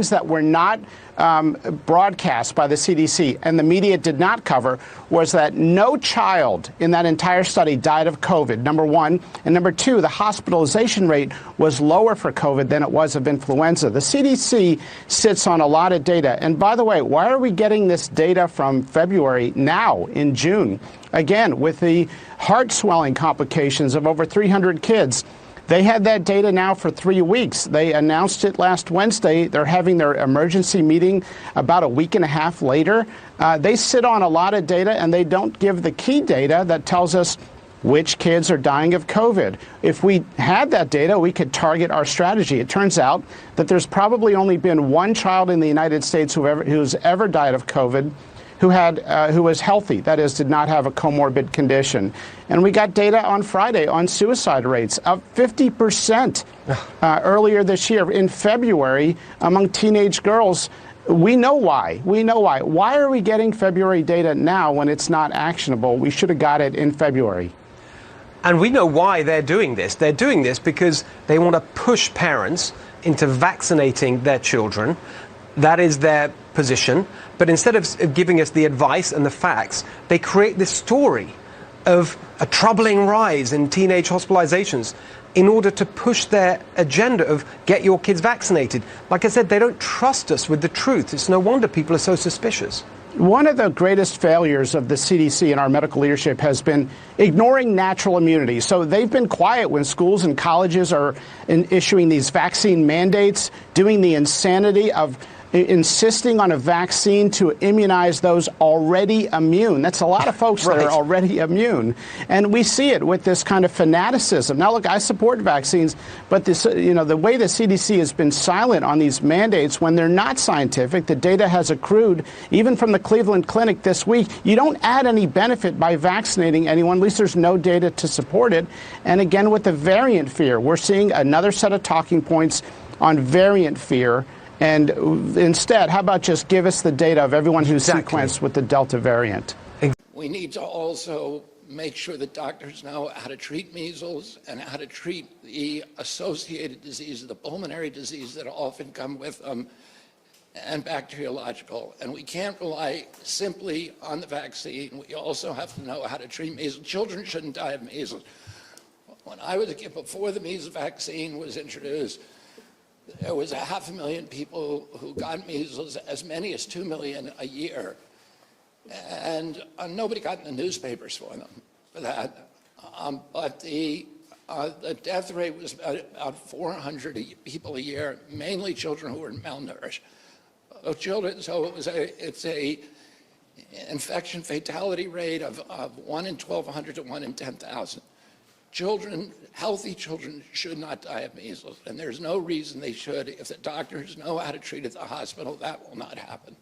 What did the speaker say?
that were not broadcast by the CDC and the media did not cover was that no child in that entire study died of COVID, number one. And number two, the hospitalization rate was lower for COVID than it was of influenza. The CDC sits on a lot of data. And by the way, why are we getting this data from February now in June? Again, with the heart swelling complications of over 300 kids. They had that data now for 3 weeks. They announced it last Wednesday. They're having their emergency meeting about a week and a half later. They sit on a lot of data, and they don't give the key data that tells us which kids are dying of COVID. If we had that data, we could target our strategy. It turns out that there's probably only been one child in the United States who's ever died of COVID who was healthy, that is, did not have a comorbid condition. And we got data on Friday on suicide rates of 50% earlier this year in February among teenage girls. We know why. We know why. Why are we getting February data now when it's not actionable? We should have got it in February. And we know why they're doing this. They're doing this because they want to push parents into vaccinating their children. That is their position. But instead of giving us the advice and the facts, they create this story of a troubling rise in teenage hospitalizations in order to push their agenda of get your kids vaccinated. Like I said, they don't trust us with the truth. It's no wonder people are so suspicious. One of the greatest failures of the CDC and our medical leadership has been ignoring natural immunity. So they've been quiet when schools and colleges are issuing these vaccine mandates, doing the insanity of insisting on a vaccine to immunize those already immune. That's a lot of folks that are already immune. And we see it with this kind of fanaticism. Now, look, I support vaccines, but this, the way the CDC has been silent on these mandates when they're not scientific, the data has accrued, even from the Cleveland Clinic this week, you don't add any benefit by vaccinating anyone. At least there's no data to support it. And again, with the variant fear, we're seeing another set of talking points on variant fear. And instead, how about just give us the data of everyone who's sequenced with the Delta variant? We need to also make sure that doctors know how to treat measles and how to treat the associated diseases, the pulmonary disease that often come with them, and bacteriological. And we can't rely simply on the vaccine. We also have to know how to treat measles. Children shouldn't die of measles. When I was a kid, before the measles vaccine was introduced, there was 500,000 people who got measles, as many as 2 million a year. And nobody got in the newspapers for that. But the death rate was about 400 people a year, mainly children who were malnourished. Children, so it's a infection fatality rate of 1 in 1,200 to 1 in 10,000. Children, healthy children, should not die of measles, and there's no reason they should. If the doctors know how to treat at the hospital, that will not happen.